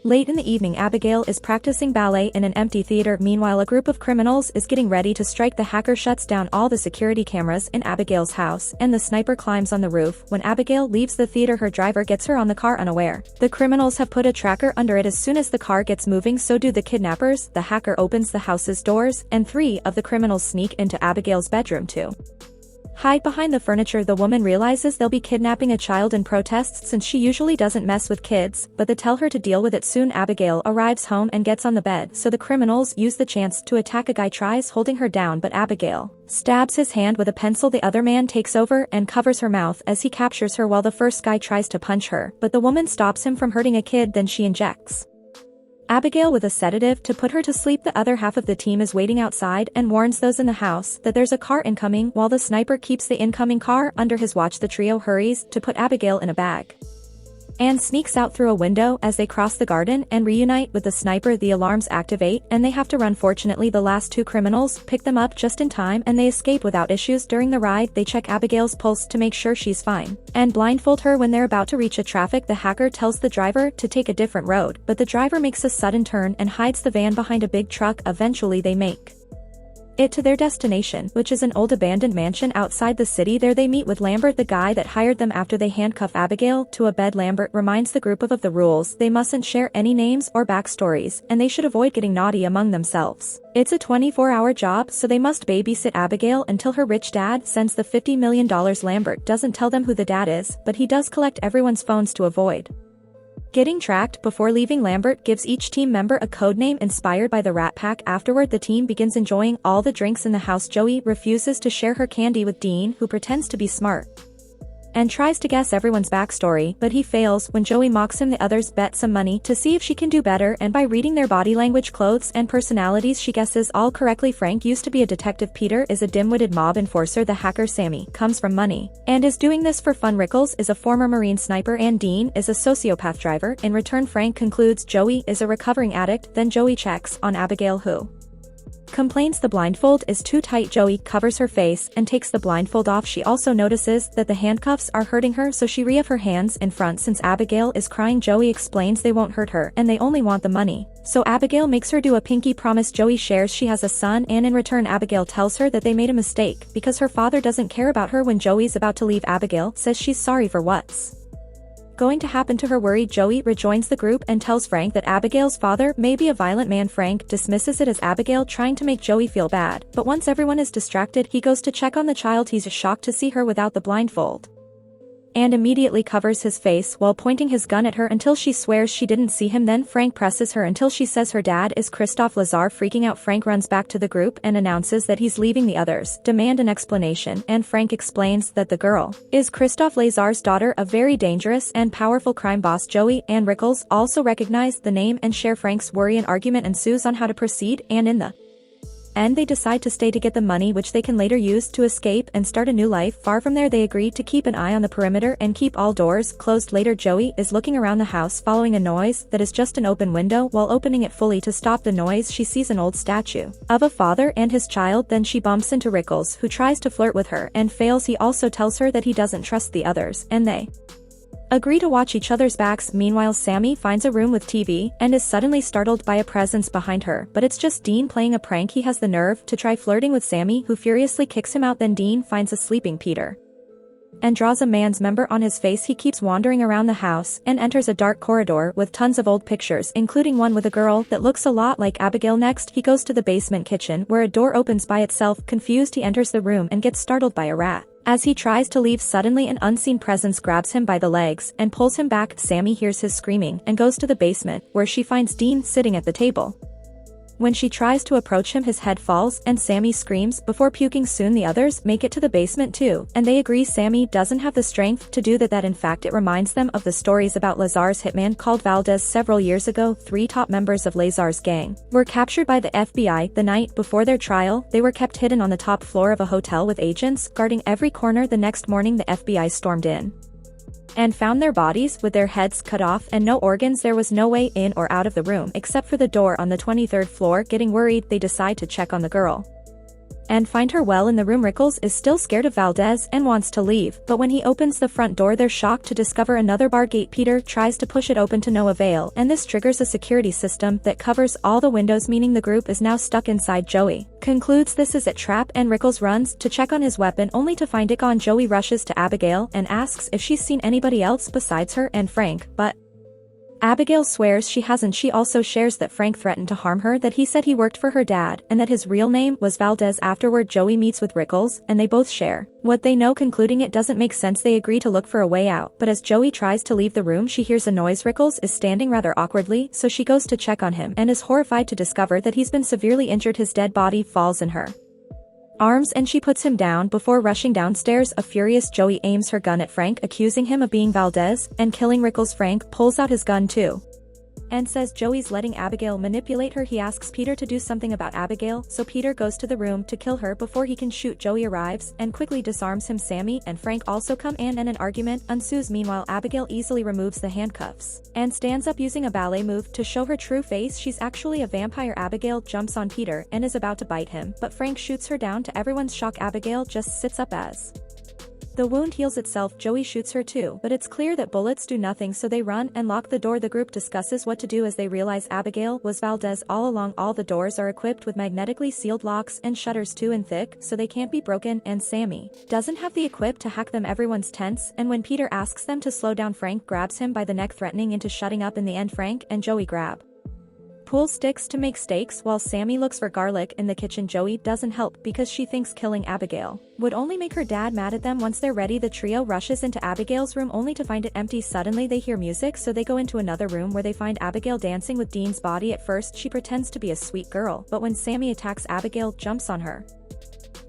Late in the evening, Abigail is practicing ballet in an empty theater. Meanwhile, a group of criminals is getting ready to strike. The hacker shuts down all the security cameras in Abigail's house, and the sniper climbs on the roof. When Abigail leaves the theater, her driver gets her on the car unaware. The criminals have put a tracker under it. As soon as the car gets moving, so do the kidnappers. The hacker opens the house's doors, and 3 of the criminals sneak into Abigail's bedroom to hide behind the furniture. The woman realizes they'll be kidnapping a child and protests since she usually doesn't mess with kids, but they tell her to deal with it. Soon Abigail arrives home and gets on the bed, so the criminals use the chance to attack. A guy tries holding her down, but Abigail stabs his hand with a pencil. The other man takes over and covers her mouth as he captures her while the first guy tries to punch her, but the woman stops him from hurting a kid. Then she injects Abigail with a sedative to put her to sleep. The other half of the team is waiting outside and warns those in the house that there's a car incoming. While the sniper keeps the incoming car under his watch, the trio hurries to put Abigail in a bag and sneaks out through a window. As they cross the garden and reunite with the sniper, the alarms activate and they have to run. Fortunately, the last 2 criminals pick them up just in time and they escape without issues. During the ride, they check Abigail's pulse to make sure she's fine and blindfold her. When they're about to reach a traffic, the hacker tells the driver to take a different road, but the driver makes a sudden turn and hides the van behind a big truck. Eventually they make it to their destination, which is an old abandoned mansion outside the city. There they meet with Lambert, the guy that hired them. After they handcuff Abigail to a bed, Lambert reminds the group of the rules. They mustn't share any names or backstories, and they should avoid getting naughty among themselves. It's a 24-hour job, so they must babysit Abigail until her rich dad sends the $50 million. Lambert doesn't tell them who the dad is, but he does collect everyone's phones to avoid getting tracked. Before leaving, Lambert gives each team member a code name inspired by the Rat Pack. Afterward, the team begins enjoying all the drinks in the house. Joey refuses to share her candy with Dean, who pretends to be smart and tries to guess everyone's backstory, but he fails. When Joey mocks him, the others bet some money to see if she can do better, and by reading their body language, clothes, and personalities, she guesses all correctly. Frank used to be a detective. Peter is a dim-witted mob enforcer. The hacker Sammy comes from money and is doing this for fun. Rickles is a former Marine sniper, and Dean is a sociopath driver. In return, Frank concludes Joey is a recovering addict. Then Joey checks on Abigail, who complains the blindfold is too tight. Joey covers her face and takes the blindfold off. She also notices that the handcuffs are hurting her, so she reaves her hands in front. Since Abigail is crying, Joey explains they won't hurt her and they only want the money. So Abigail makes her do a pinky promise. Joey shares she has a son, and in return Abigail tells her that they made a mistake because her father doesn't care about her. When Joey's about to leave, Abigail says she's sorry for what's going to happen to her. Worried, Joey rejoins the group and tells Frank that Abigail's father may be a violent man. Frank dismisses it as Abigail trying to make Joey feel bad, but once everyone is distracted, he goes to check on the child. He's shocked to see her without the blindfold and immediately covers his face while pointing his gun at her until she swears she didn't see him. Then Frank presses her until she says her dad is Christophe Lazar. Freaking out, Frank runs back to the group and announces that he's leaving. The others demand an explanation, and Frank explains that the girl is Christophe Lazar's daughter, a very dangerous and powerful crime boss. Joey and Rickles also recognize the name and share Frank's worry. An argument ensues on how to proceed, and in the end they decide to stay to get the money, which they can later use to escape and start a new life. Far from there, they agree to keep an eye on the perimeter and keep all doors closed. Later, Joey is looking around the house following a noise that is just an open window. While opening it fully to stop the noise, she sees an old statue of a father and his child. Then she bumps into Rickles, who tries to flirt with her and fails. He also tells her that he doesn't trust the others, and they agree to watch each other's backs. Meanwhile, Sammy finds a room with TV and is suddenly startled by a presence behind her, but it's just Dean playing a prank. He has the nerve to try flirting with Sammy, who furiously kicks him out. Then Dean finds a sleeping Peter and draws a man's member on his face. He keeps wandering around the house and enters a dark corridor with tons of old pictures, including one with a girl that looks a lot like Abigail. Next, he goes to the basement kitchen where a door opens by itself. Confused, he enters the room and gets startled by a rat. As he tries to leave, suddenly an unseen presence grabs him by the legs and pulls him back. Sammy hears his screaming and goes to the basement, where she finds Dean sitting at the table. When she tries to approach him, his head falls and Sammy screams before puking. Soon the others make it to the basement too, and they agree Sammy doesn't have the strength to do that. In fact, it reminds them of the stories about Lazar's hitman called Valdez. Several years ago, 3 top members of Lazar's gang were captured by the FBI. The night before their trial, they were kept hidden on the top floor of a hotel with agents guarding every corner. The next morning, the FBI stormed in and found their bodies with their heads cut off and no organs. There was no way in or out of the room except for the door on the 23rd floor. Getting worried, they decide to check on the girl. and find her well in the room. Rickles is still scared of Valdez and wants to leave, but when he opens the front door they're shocked to discover another bar gate. Peter tries to push it open to no avail, and this triggers a security system that covers all the windows, meaning the group is now stuck inside. Joey concludes this is a trap and Rickles runs to check on his weapon only to find it gone. Joey rushes to Abigail and asks if she's seen anybody else besides her and Frank, but Abigail swears she hasn't. She also shares that Frank threatened to harm her, that he said he worked for her dad, and that his real name was Valdez. Afterward, Joey meets with Rickles, and they both share what they know, concluding it doesn't make sense. They agree to look for a way out, but as Joey tries to leave the room she hears a noise. Rickles is standing rather awkwardly, so she goes to check on him and is horrified to discover that he's been severely injured. His dead body falls in her arms and she puts him down before rushing downstairs. A furious Joey aims her gun at Frank, accusing him of being Valdez and killing Rickles. Frank pulls out his gun too and says Joey's letting Abigail manipulate her. He asks Peter to do something about Abigail, so Peter goes to the room to kill her before he can shoot. Joey arrives and quickly disarms him. Sammy and Frank also come in and an argument ensues. Meanwhile, Abigail easily removes the handcuffs and stands up using a ballet move to show her true face. She's actually a vampire. Abigail jumps on Peter and is about to bite him, but Frank shoots her down. To everyone's shock, Abigail just sits up as the wound heals itself. Joey shoots her too, but it's clear that bullets do nothing, so they run and lock the door. The group discusses what to do as they realize Abigail was Valdez all along. All the doors are equipped with magnetically sealed locks and shutters too and thick, so they can't be broken, and Sammy doesn't have the equip to hack them. Everyone's tense, and when Peter asks them to slow down, Frank grabs him by the neck, threatening into shutting up. In the end, Frank and Joey grab pool sticks to make steaks while Sammy looks for garlic in the kitchen. Joey doesn't help because she thinks killing Abigail would only make her dad mad at them. Once they're ready, the trio rushes into Abigail's room only to find it empty. Suddenly they hear music, so they go into another room where they find Abigail dancing with Dean's body. At first she pretends to be a sweet girl, but when Sammy attacks, Abigail jumps on her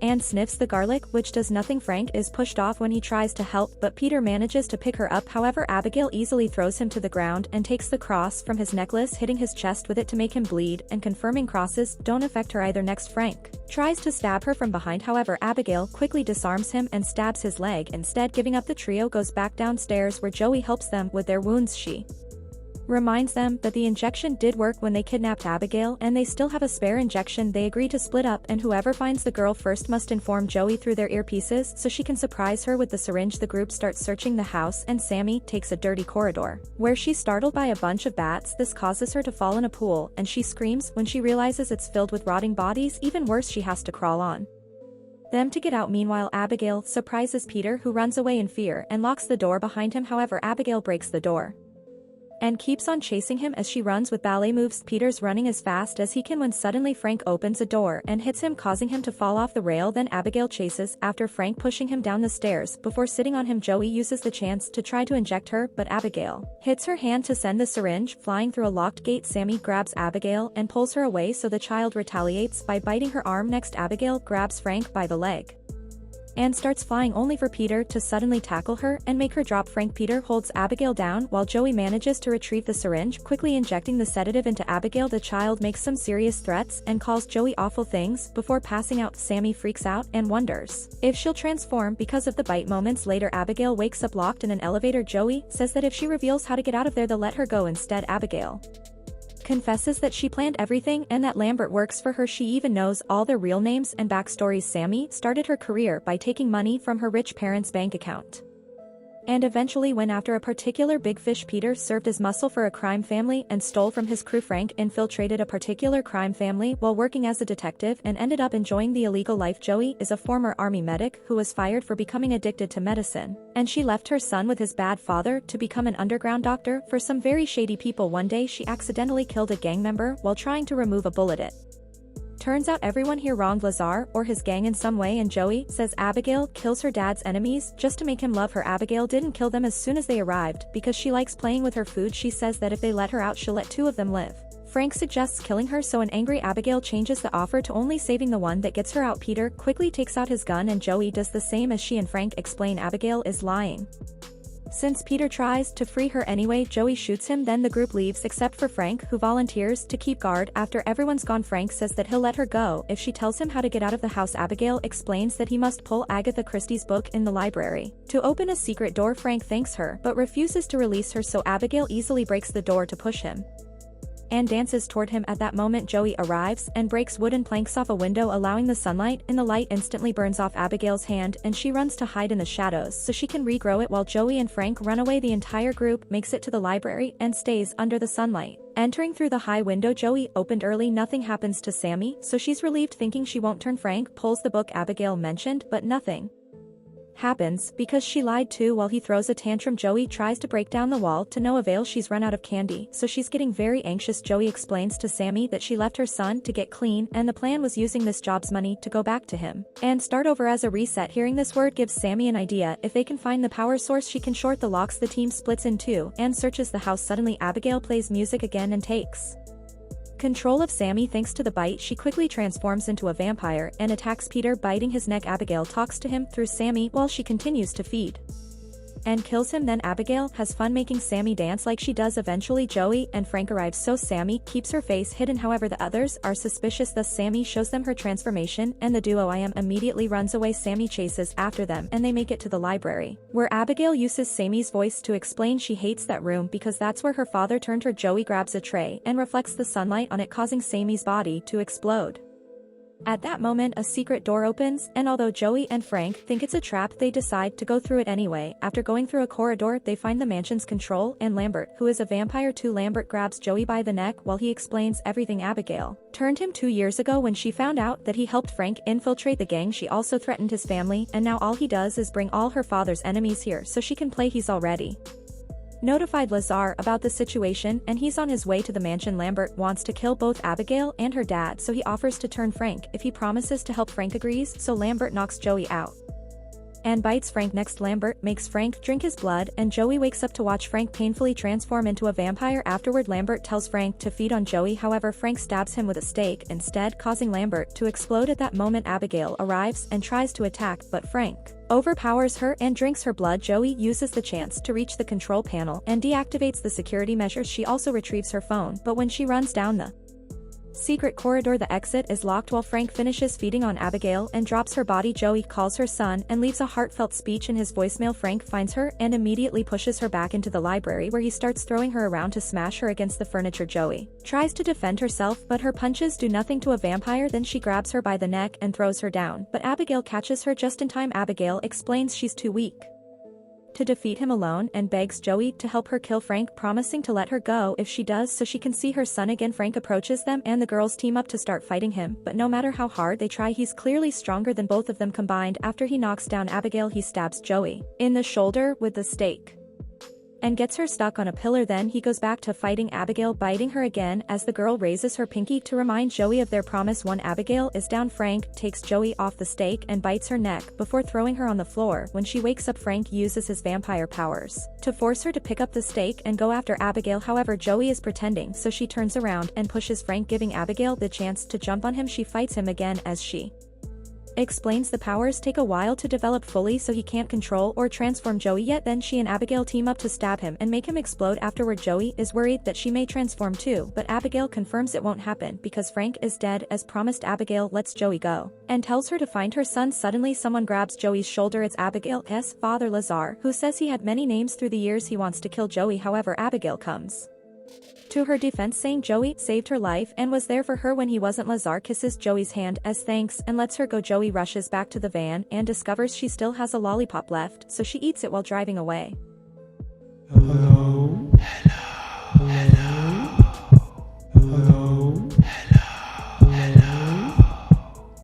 and sniffs the garlic, which does nothing. Frank is pushed off when he tries to help, but Peter manages to pick her up. However, Abigail easily throws him to the ground and takes the cross from his necklace, hitting his chest with it to make him bleed and confirming crosses don't affect her either. Next, Frank tries to stab her from behind, however Abigail quickly disarms him and stabs his leg instead. Giving up, the trio goes back downstairs where Joey helps them with their wounds. She reminds them that the injection did work when they kidnapped Abigail and they still have a spare injection. They agree to split up, and whoever finds the girl first must inform Joey through their earpieces so she can surprise her with the syringe. The group starts searching the house and Sammy takes a dirty corridor where she's startled by a bunch of bats. This causes her to fall in a pool and she screams when she realizes it's filled with rotting bodies. Even worse, she has to crawl on them to get out. Meanwhile, Abigail surprises Peter, who runs away in fear and locks the door behind him. However, Abigail breaks the door and keeps on chasing him as she runs with ballet moves. Peter's running as fast as he can when suddenly Frank opens a door and hits him, causing him to fall off the rail. Then Abigail chases after Frank, pushing him down the stairs before sitting on him. Joey uses the chance to try to inject her, but Abigail hits her hand to send the syringe flying through a locked gate. Sammy grabs Abigail and pulls her away, so the child retaliates by biting her arm. Next, Abigail grabs Frank by the leg and starts flying, only for Peter to suddenly tackle her and make her drop Frank. Peter holds Abigail down while Joey manages to retrieve the syringe, quickly injecting the sedative into Abigail. The child makes some serious threats and calls Joey awful things before passing out. Sammy freaks out and wonders if she'll transform because of the bite. Moments later, Abigail wakes up locked in an elevator. Joey says that if she reveals how to get out of there they'll let her go. Instead, Abigail confesses that she planned everything and that Lambert works for her. She even knows all their real names and backstories. Sammy started her career by taking money from her rich parents' bank account and eventually went after a particular big fish. Peter served as muscle for a crime family and stole from his crew. Frank infiltrated a particular crime family while working as a detective and ended up enjoying the illegal life. Joey is a former army medic who was fired for becoming addicted to medicine, and she left her son with his bad father to become an underground doctor for some very shady people. One day she accidentally killed a gang member while trying to remove a bullet. It turns out everyone here wronged Lazar or his gang in some way, and Joey says Abigail kills her dad's enemies just to make him love her. Abigail didn't kill them as soon as they arrived because she likes playing with her food. She says that if they let her out she'll let two of them live. Frank suggests killing her, so an angry Abigail changes the offer to only saving the one that gets her out. Peter quickly takes out his gun and Joey does the same as she and Frank explain Abigail is lying since Peter tries to free her anyway. Joey shoots him. Then the group leaves except for Frank, who volunteers to keep guard. After everyone's gone, Frank says that he'll let her go if she tells him how to get out of the house. Abigail explains that he must pull Agatha Christie's book in the library to open a secret door. Frank thanks her but refuses to release her, so Abigail easily breaks the door to push him and dances toward him. At that moment Joey arrives and breaks wooden planks off a window, allowing the sunlight, and the light instantly burns off Abigail's hand, and she runs to hide in the shadows so she can regrow it while Joey and Frank run away. The entire group makes it to the library and stays under the sunlight. Entering through the high window Joey opened early, nothing happens to Sammy, so she's relieved thinking she won't turn. Frank pulls the book Abigail mentioned, but nothing happens because she lied too. While he throws a tantrum, Joey tries to break down the wall, to no avail. She's run out of candy, so she's getting very anxious. Joey explains to Sammy that she left her son to get clean and the plan was using this job's money to go back to him and start over as a reset. Hearing this word gives Sammy an idea. If they can find the power source, she can short the locks. The team splits in two and searches the house. Suddenly Abigail plays music again and takes control of Sammy. Thanks to the bite, she quickly transforms into a vampire and attacks Peter, biting his neck. Abigail talks to him through Sammy while she continues to feed and kills him. Then Abigail has fun making Sammy dance like she does. Eventually Joey and Frank arrive, so Sammy keeps her face hidden. However, the others are suspicious, thus Sammy shows them her transformation and the duo immediately runs away. Sammy chases after them and they make it to the library, where Abigail uses Sammy's voice to explain she hates that room because that's where her father turned her. Joey grabs a tray and reflects the sunlight on it, causing Sammy's body to explode. At that moment a secret door opens, and although Joey and Frank think it's a trap, they decide to go through it anyway. After going through a corridor they find the mansion's control and Lambert, who is a vampire too. Lambert grabs Joey by the neck while he explains everything. Abigail turned him 2 years ago when she found out that he helped Frank infiltrate the gang. She also threatened his family, and now all he does is bring all her father's enemies here so she can play. He's already notified Lazar about the situation and he's on his way to the mansion. Lambert wants to kill both Abigail and her dad, so he offers to turn Frank if he promises to help. Frank agrees, so Lambert knocks Joey out and bites Frank. Next Lambert makes Frank drink his blood and Joey wakes up to watch Frank painfully transform into a vampire. Afterward Lambert tells Frank to feed on Joey, however Frank stabs him with a stake instead, causing Lambert to explode. At that moment Abigail arrives and tries to attack, but Frank overpowers her and drinks her blood. Joey uses the chance to reach the control panel and deactivates the security measures. She also retrieves her phone, but when she runs down the secret corridor the exit is locked. While Frank finishes feeding on Abigail and drops her body, Joey calls her son and leaves a heartfelt speech in his voicemail. Frank finds her and immediately pushes her back into the library, where he starts throwing her around to smash her against the furniture. Joey tries to defend herself, but her punches do nothing to a vampire. Then she grabs her by the neck and throws her down, but Abigail catches her just in time. Abigail explains she's too weak to defeat him alone and begs Joey to help her kill Frank, promising to let her go if she does so she can see her son again. Frank approaches them and the girls team up to start fighting him, but no matter how hard they try, he's clearly stronger than both of them combined. After he knocks down Abigail, he stabs Joey in the shoulder with the stake and gets her stuck on a pillar. Then he goes back to fighting Abigail, biting her again as the girl raises her pinky to remind Joey of their promise. When Abigail is down, Frank takes Joey off the stake and bites her neck before throwing her on the floor. When she wakes up, Frank uses his vampire powers to force her to pick up the stake and go after Abigail. However, Joey is pretending, so she turns around and pushes Frank, giving Abigail the chance to jump on him. She fights him again as she explains the powers take a while to develop fully, so he can't control or transform Joey yet. Then she and Abigail team up to stab him and make him explode. Afterward, Joey is worried that she may transform too, but Abigail confirms it won't happen because Frank is dead as promised. Abigail lets Joey go and tells her to find her son. Suddenly someone grabs Joey's shoulder. It's Abigail's father Lazar, who says he had many names through the years. He wants to kill Joey, however Abigail comes to her defense, saying Joey saved her life and was there for her when he wasn't. Lazar kisses Joey's hand as thanks and lets her go. Joey rushes back to the van and discovers she still has a lollipop left, so she eats it while driving away. Hello. Hello. Hello.